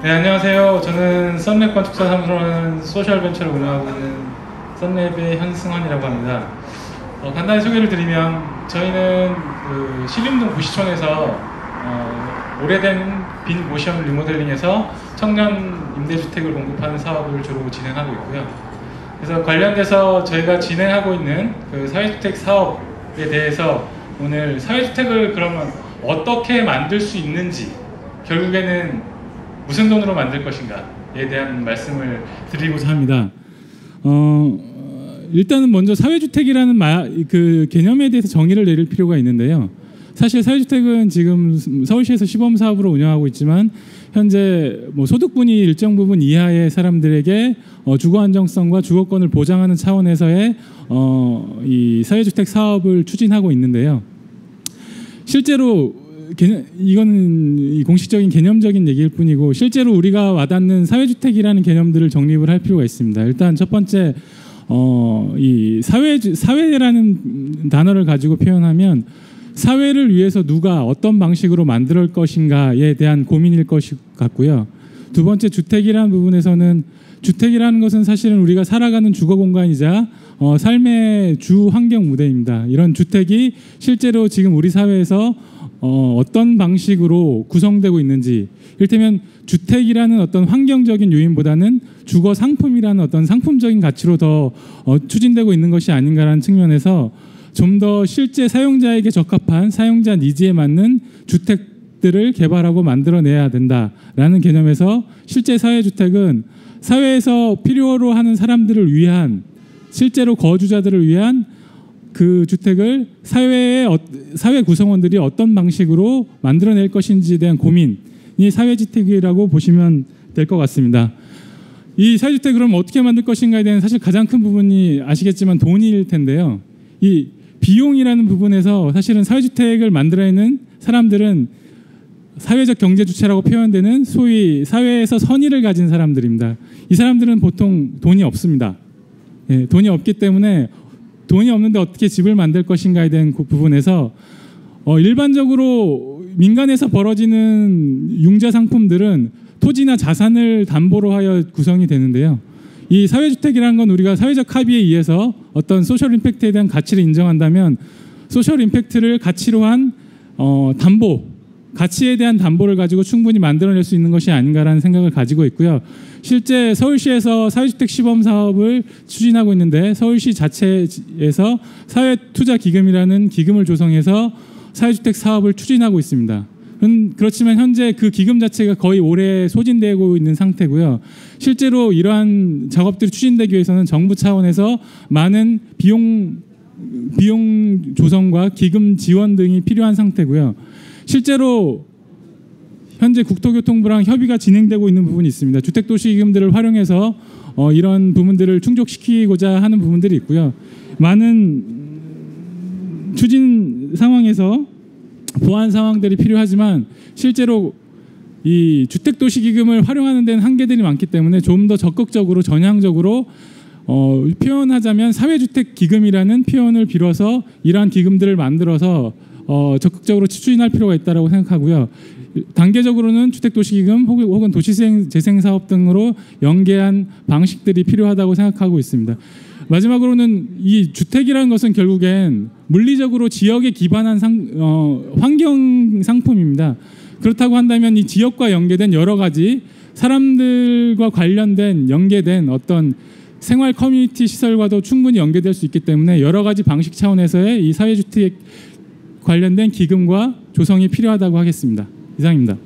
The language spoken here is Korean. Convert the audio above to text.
네, 안녕하세요. 저는 썬랩 건축사 사무소라는 소셜벤처를 운영하고 있는 썬랩의 현승환이라고 합니다. 간단히 소개를 드리면 저희는 신림동 구시촌에서 오래된 빈 고시원을 리모델링해서 청년 임대주택을 공급하는 사업을 주로 진행하고 있고요. 그래서 관련돼서 저희가 진행하고 있는 그 사회주택 사업에 대해서 오늘 사회주택을 그러면 어떻게 만들 수 있는지, 결국에는 무슨 돈으로 만들 것인가에 대한 말씀을 드리고자 합니다. 일단은 먼저 사회주택이라는 그 개념에 대해서 정의를 내릴 필요가 있는데요. 사실 사회주택은 지금 서울시에서 시범사업으로 운영하고 있지만 현재 소득분이 일정 부분 이하의 사람들에게 주거 안정성과 주거권을 보장하는 차원에서의 이 사회주택 사업을 추진하고 있는데요. 실제로 이건 공식적인 개념적인 얘기일 뿐이고 실제로 우리가 와닿는 사회주택이라는 개념들을 정립을 할 필요가 있습니다. 일단 첫 번째 이 사회라는 단어를 가지고 표현하면 사회를 위해서 누가 어떤 방식으로 만들 것인가에 대한 고민일 것 같고요. 두 번째 주택이라는 부분에서는 주택이라는 것은 사실은 우리가 살아가는 주거 공간이자 삶의 주 환경 무대입니다. 이런 주택이 실제로 지금 우리 사회에서 어떤 방식으로 구성되고 있는지, 이를테면 주택이라는 어떤 환경적인 요인보다는 주거 상품이라는 어떤 상품적인 가치로 더 추진되고 있는 것이 아닌가라는 측면에서 좀 더 실제 사용자에게 적합한 사용자 니즈에 맞는 주택들을 개발하고 만들어내야 된다라는 개념에서 실제 사회주택은 사회에서 필요로 하는 사람들을 위한, 실제로 거주자들을 위한 그 주택을 사회 구성원들이 어떤 방식으로 만들어낼 것인지에 대한 고민이 사회주택이라고 보시면 될 것 같습니다. 이 사회주택을 그럼 어떻게 만들 것인가에 대한 사실 가장 큰 부분이 아시겠지만 돈일 텐데요. 이 비용이라는 부분에서 사실은 사회주택을 만들어내는 사람들은 사회적 경제 주체라고 표현되는 소위 사회에서 선의를 가진 사람들입니다. 이 사람들은 보통 돈이 없습니다. 예, 돈이 없기 때문에 돈이 없는데 어떻게 집을 만들 것인가에 대한 그 부분에서 일반적으로 민간에서 벌어지는 융자 상품들은 토지나 자산을 담보로 하여 구성이 되는데요. 이 사회주택이라는 건 우리가 사회적 합의에 의해서 어떤 소셜 임팩트에 대한 가치를 인정한다면 소셜 임팩트를 가치로 한 담보, 가치에 대한 담보를 가지고 충분히 만들어낼 수 있는 것이 아닌가라는 생각을 가지고 있고요. 실제 서울시에서 사회주택 시범사업을 추진하고 있는데 서울시 자체에서 사회투자기금이라는 기금을 조성해서 사회주택 사업을 추진하고 있습니다. 그렇지만 현재 그 기금 자체가 거의 올해 소진되고 있는 상태고요. 실제로 이러한 작업들이 추진되기 위해서는 정부 차원에서 많은 비용 조성과 기금 지원 등이 필요한 상태고요. 실제로 현재 국토교통부랑 협의가 진행되고 있는 부분이 있습니다. 주택도시기금들을 활용해서 이런 부분들을 충족시키고자 하는 부분들이 있고요. 많은 추진 상황에서 보완 상황들이 필요하지만 실제로 이 주택도시기금을 활용하는 데는 한계들이 많기 때문에 좀 더 적극적으로 전향적으로 표현하자면 사회주택기금이라는 표현을 빌어서 이러한 기금들을 만들어서 적극적으로 추진할 필요가 있다고 생각하고요. 단계적으로는 주택도시기금 혹은 도시재생사업 등으로 연계한 방식들이 필요하다고 생각하고 있습니다. 마지막으로는 이 주택이라는 것은 결국엔 물리적으로 지역에 기반한 환경 상품입니다. 그렇다고 한다면 이 지역과 연계된 여러 가지 사람들과 관련된 연계된 어떤 생활 커뮤니티 시설과도 충분히 연계될 수 있기 때문에 여러 가지 방식 차원에서의 이 사회주택 관련된 기금과 조성이 필요하다고 하겠습니다. 이상입니다.